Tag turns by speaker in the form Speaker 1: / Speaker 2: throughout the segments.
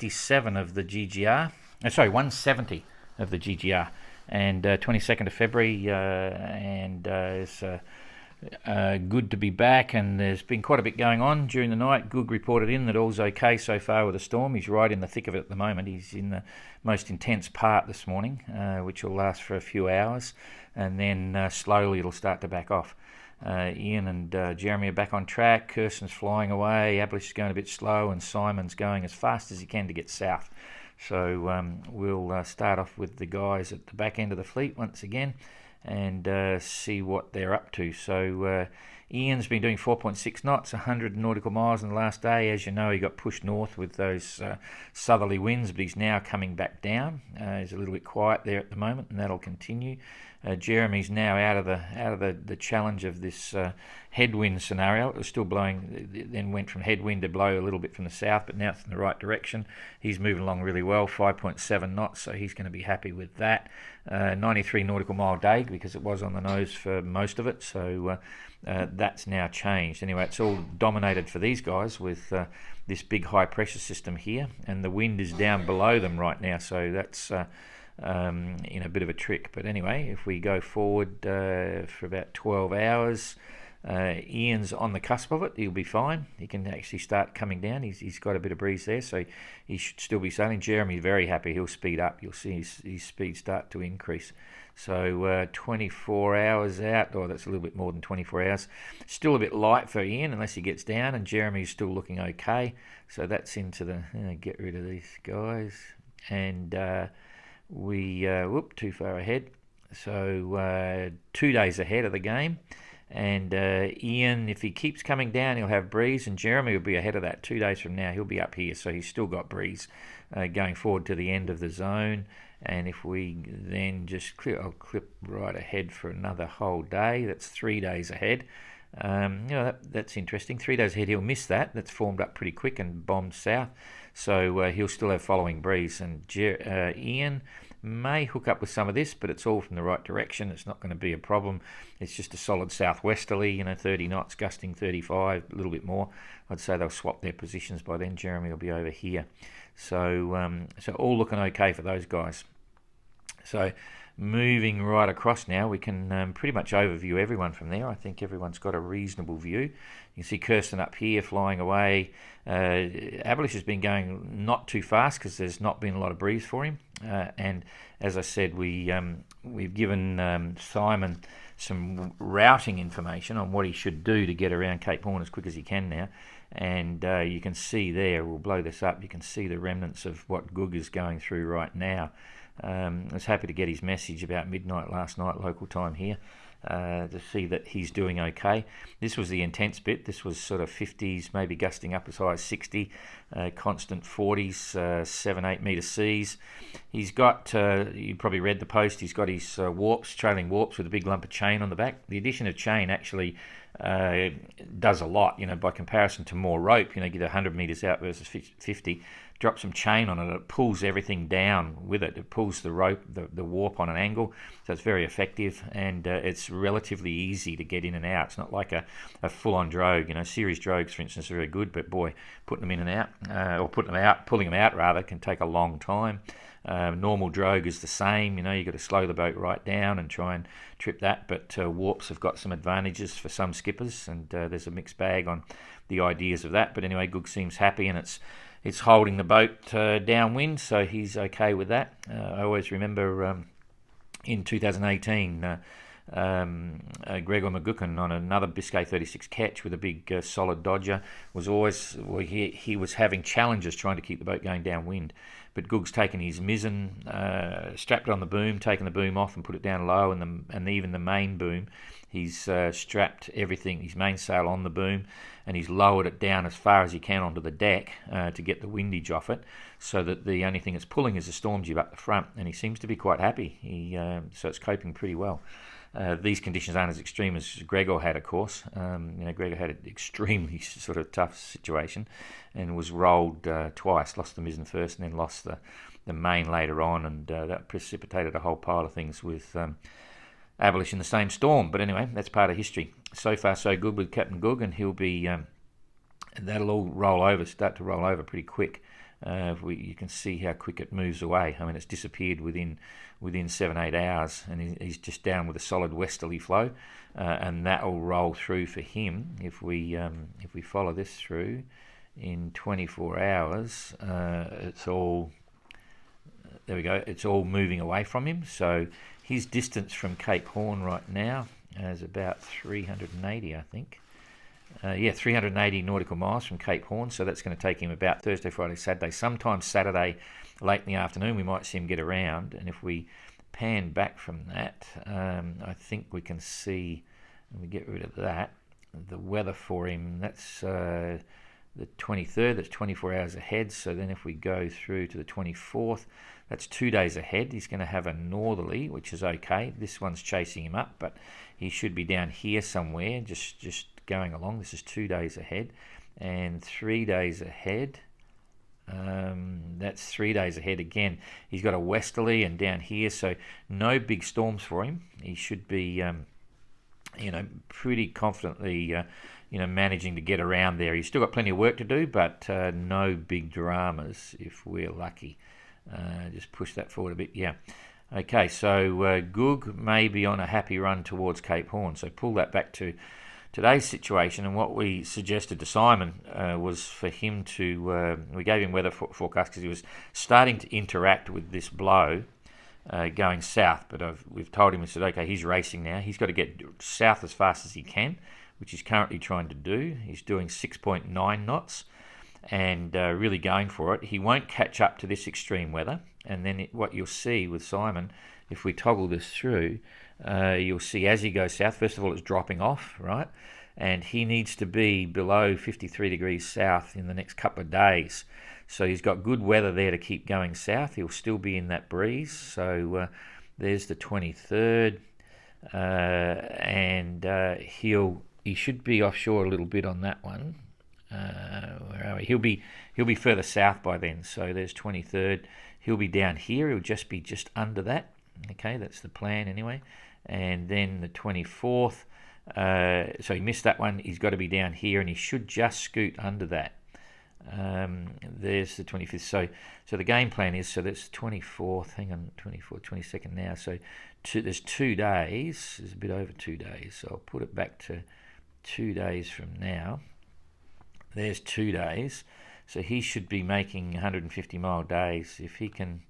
Speaker 1: 167 of the GGR. Sorry, 170 of the GGR. And 22nd of February, and it's good to be back, and there's been quite a bit going on during the night. Goog reported in that all's okay so far with the storm. He's right in the thick of it at the moment. He's in the most intense part this morning, which will last for a few hours, and then slowly it'll start to back off. Ian and Jeremy are back on track. Kirsten's flying away. Ablish is going a bit slow, and Simon's going as fast as he can to get south. So we'll start off with the guys at the back end of the fleet once again and see what they're up to. So Ian's been doing 4.6 knots, 100 nautical miles in the last day. As you know, he got pushed north with those southerly winds, but he's now coming back down. He's a little bit quiet there at the moment, and that'll continue. Jeremy's now out of the challenge of this headwind scenario. It was still blowing, then went from headwind to blow a little bit from the south, but now it's in the right direction. He's moving along really well, 5.7 knots, so he's going to be happy with that. 93 nautical mile day, because it was on the nose for most of it, so that's now changed. Anyway, it's all dominated for these guys with this big high pressure system here, and the wind is down below them right now, so that's in a bit of a trick. But anyway, if we go forward for about 12 hours, Ian's on the cusp of it. He'll be fine. He can actually start coming down. He's got a bit of breeze there, so he should still be sailing. Jeremy's very happy. He'll speed up. You'll see his speed start to increase. So 24 hours out, or that's a little bit more than 24 hours. Still a bit light for Ian unless he gets down, and Jeremy's still looking okay. So that's into the get rid of these guys. And too far ahead. So 2 days ahead of the game. And Ian, if he keeps coming down, he'll have breeze, and Jeremy will be ahead of that. 2 days from now, he'll be up here, so he's still got breeze going forward to the end of the zone. And if we then just I'll clip right ahead for another whole day. That's 3 days ahead. That's interesting. 3 days ahead, he'll miss that. That's formed up pretty quick and bombed south. So he'll still have following breeze. And Ian may hook up with some of this, but it's all from the right direction. It's not going to be a problem. It's just a solid southwesterly, 30 knots, gusting 35, a little bit more. I'd say they'll swap their positions by then. Jeremy will be over here. So all looking okay for those guys. So moving right across now, we can pretty much overview everyone from there. I think everyone's got a reasonable view. You can see Kirsten up here flying away. Ablish has been going not too fast because there's not been a lot of breeze for him. And as I said, we've given Simon some routing information on what he should do to get around Cape Horn as quick as he can now. And you can see there, we'll blow this up, you can see the remnants of what Goog is going through right now. I was happy to get his message about midnight last night, local time here, to see that he's doing okay. This was the intense bit. This was sort of 50s, maybe gusting up as high as 60, constant 40s, 7-8 metre seas. He's got, you probably read the post, he's got his warps, trailing warps with a big lump of chain on the back. The addition of chain actually does a lot, by comparison to more rope. Get 100 metres out versus 50. Drop some chain on it, it pulls everything down with it. It pulls the rope, the warp on an angle, so it's very effective, and it's relatively easy to get in and out. It's not like a full-on drogue. Series drogues, for instance, are very good, but boy, putting them in and out, or pulling them out rather, can take a long time. Normal drogue is the same. You've got to slow the boat right down and try and trip that, but warps have got some advantages for some skippers, and there's a mixed bag on the ideas of that. But anyway, Goog seems happy, and it's holding the boat downwind, so he's okay with that. I always remember in 2018, Gregor McGuckin on another Biscay 36 catch with a big solid dodger he was having challenges trying to keep the boat going downwind. But Goog's taken his mizzen, strapped it on the boom, taken the boom off and put it down low, and even the main boom. He's strapped everything, his mainsail on the boom, and he's lowered it down as far as he can onto the deck to get the windage off it, so that the only thing it's pulling is a storm jib up the front, and he seems to be quite happy. So it's coping pretty well. These conditions aren't as extreme as Gregor had, of course. Gregor had an extremely sort of tough situation and was rolled twice, lost the mizzen first and then lost the main later on, and that precipitated a whole pile of things with Ablish in the same storm. But anyway, that's part of history. So far so good with Captain Goog, and he'll be that'll all start to roll over pretty quick. You can see how quick it moves away. I mean, it's disappeared within 7-8 hours, and he's just down with a solid westerly flow, and that will roll through for him if we follow this through in 24 hours. It's all there we go. It's all moving away from him. So his distance from Cape Horn right now is about 380, I think. 380 nautical miles from Cape Horn, so that's going to take him about Thursday, Friday, Saturday. Sometimes Saturday late in the afternoon we might see him get around, and if we pan back from that, I think we can see, and we get rid of that, the weather for him. That's the 23rd, that's 24 hours ahead. So then if we go through to the 24th, that's 2 days ahead. He's going to have a northerly, which is okay. This one's chasing him up, but he should be down here somewhere, just going along. This is 2 days ahead, and 3 days ahead. That's 3 days ahead again. He's got a westerly and down here, so no big storms for him. He should be, pretty confidently, managing to get around there. He's still got plenty of work to do, but no big dramas if we're lucky. Just push that forward a bit. Yeah. Okay, so Goog may be on a happy run towards Cape Horn. So pull that back to today's situation, and what we suggested to Simon was for him to, we gave him weather forecast because he was starting to interact with this blow going south, but we've told him, we said, okay, he's racing now. He's got to get south as fast as he can, which he's currently trying to do. He's doing 6.9 knots and really going for it. He won't catch up to this extreme weather, and then what you'll see with Simon, if we toggle this through, you'll see as he goes south, first of all, it's dropping off, right? And he needs to be below 53 degrees south in the next couple of days. So he's got good weather there to keep going south. He'll still be in that breeze. So there's the 23rd, and he should be offshore a little bit on that one. Where are we? He'll be further south by then. So there's 23rd. He'll be down here. He'll just be just under that. Okay, that's the plan anyway. And then the 24th. So he missed that one. He's got to be down here, and he should just scoot under that. There's the 25th. So the game plan is, so that's the 24th. Hang on, 22nd now. So there's 2 days. There's a bit over 2 days. So I'll put it back to 2 days from now. There's 2 days. So he should be making 150-mile days. If he can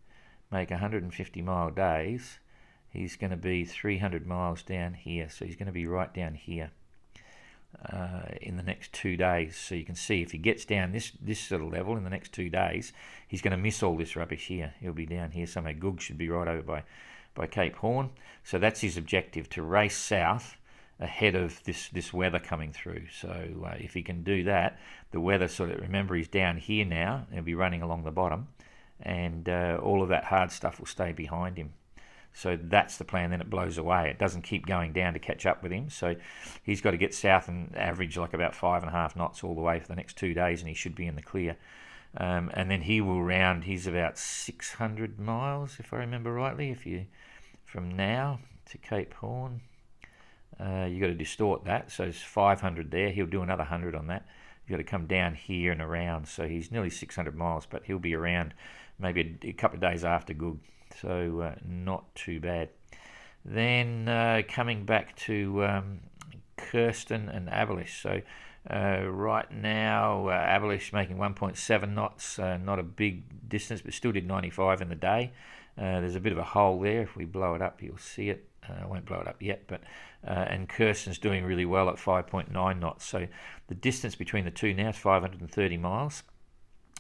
Speaker 1: make 150-mile days, he's going to be 300 miles down here. So he's going to be right down here in the next 2 days. So you can see if he gets down this sort of level in the next 2 days, he's going to miss all this rubbish here. He'll be down here somewhere. Goog should be right over by Cape Horn. So that's his objective, to race south ahead of this weather coming through. So if he can do that, the weather remember he's down here now, he'll be running along the bottom, and all of that hard stuff will stay behind him. So that's the plan. Then it blows away. It doesn't keep going down to catch up with him. So he's got to get south and average like about 5.5 knots all the way for the next 2 days, and he should be in the clear. And then he will round. He's about 600 miles, if I remember rightly. From now to Cape Horn, you got to distort that. So it's 500 there. He'll do another 100 on that. You've got to come down here and around. So he's nearly 600 miles, but he'll be around maybe a couple of days after Goog. So not too bad. Then coming back to Kirsten and Abelish. So right now, Abelish making 1.7 knots, not a big distance, but still did 95 in the day. There's a bit of a hole there. If we blow it up, you'll see it. I won't blow it up yet, but and Kirsten's doing really well at 5.9 knots. So the distance between the two now is 530 miles.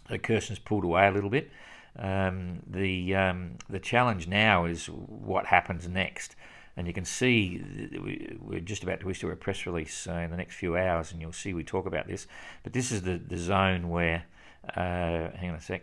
Speaker 1: So Kirsten's pulled away a little bit. The challenge now is what happens next, and you can see we're just about to issue a press release in the next few hours, and you'll see we talk about this. But this is the zone where hang on a sec.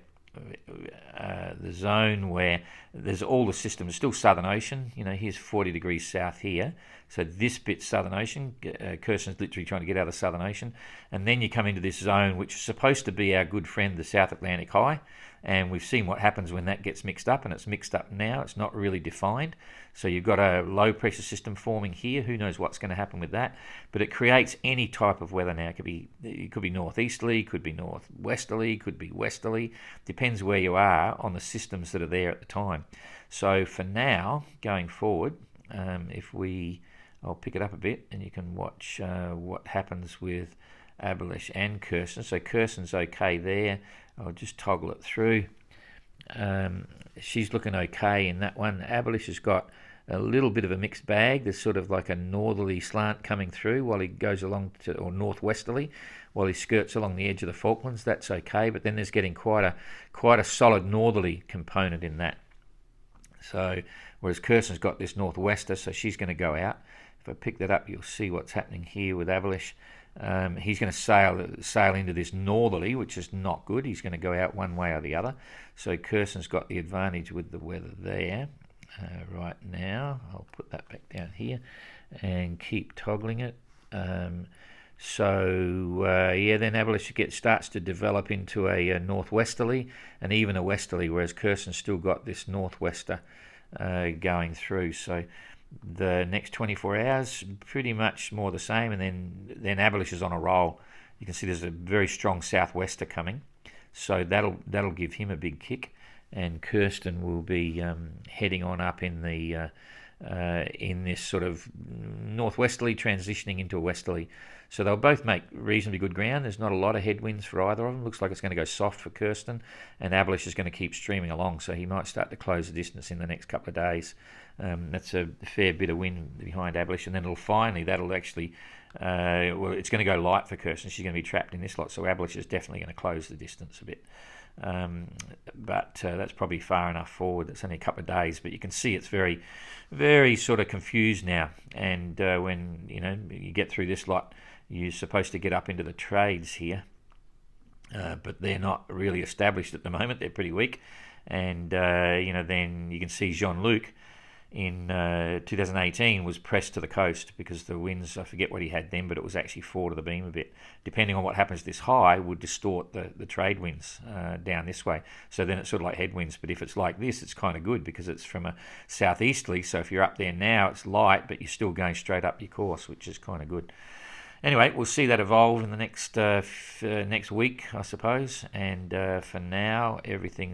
Speaker 1: The zone where there's all the systems, still Southern Ocean. Here's 40 degrees south here. So this bit's Southern Ocean. Kirsten's literally trying to get out of Southern Ocean. And then you come into this zone, which is supposed to be our good friend, the South Atlantic High. and we've seen what happens when that gets mixed up, and it's mixed up now. It's not really defined. So you've got a low pressure system forming here. Who knows what's going to happen with that? But it creates any type of weather now. It could be northeasterly, could be northwesterly, could be westerly. Depends where you are on the systems that are there at the time. So for now, going forward, I'll pick it up a bit, and you can watch what happens with Abelish and Kirsten. So Kirsten's okay there. I'll just toggle it through. She's looking okay in that one. Abelish has got a little bit of a mixed bag. There's sort of like a northerly slant coming through while he goes along or northwesterly, while he skirts along the edge of the Falklands. That's okay, but then there's getting quite a solid northerly component in that. So whereas Kirsten's got this northwester, so she's going to go out. If I pick that up, you'll see what's happening here with Abelish. He's going to sail into this northerly, which is not good. He's going to go out one way or the other. So Kirsten's got the advantage with the weather there. Right now, I'll put that back down here and keep toggling it. Then Abelish starts to develop into a northwesterly and even a westerly, whereas Kirsten's still got this northwester going through. So the next 24 hours, pretty much more the same, and then Abelish is on a roll. You can see there's a very strong southwester coming, so that'll give him a big kick, and Kirsten will be heading on up in the in this sort of northwesterly transitioning into a westerly. So they'll both make reasonably good ground. There's not a lot of headwinds for either of them. Looks like it's going to go soft for Kirsten, and Abelish is going to keep streaming along, so he might start to close the distance in the next couple of days. That's a fair bit of wind behind Abelish, and then that'll actually, it's going to go light for Kirsten. She's going to be trapped in this lot, so Abelish is definitely going to close the distance a bit. But that's probably far enough forward. It's only a couple of days, but you can see it's very, very sort of confused now. And when you get through this lot, you're supposed to get up into the trades here, but they're not really established at the moment. They're pretty weak, and then you can see Jean-Luc in 2018 was pressed to the coast because the winds, I forget what he had then, but it was actually forward of the beam a bit. Depending on what happens this high would distort the trade winds down this way. So then it's sort of like headwinds, but if it's like this, it's kind of good because it's from a southeasterly. So if you're up there now, it's light, but you're still going straight up your course, which is kind of good. Anyway, we'll see that evolve in the next week, I suppose. And for now, everything's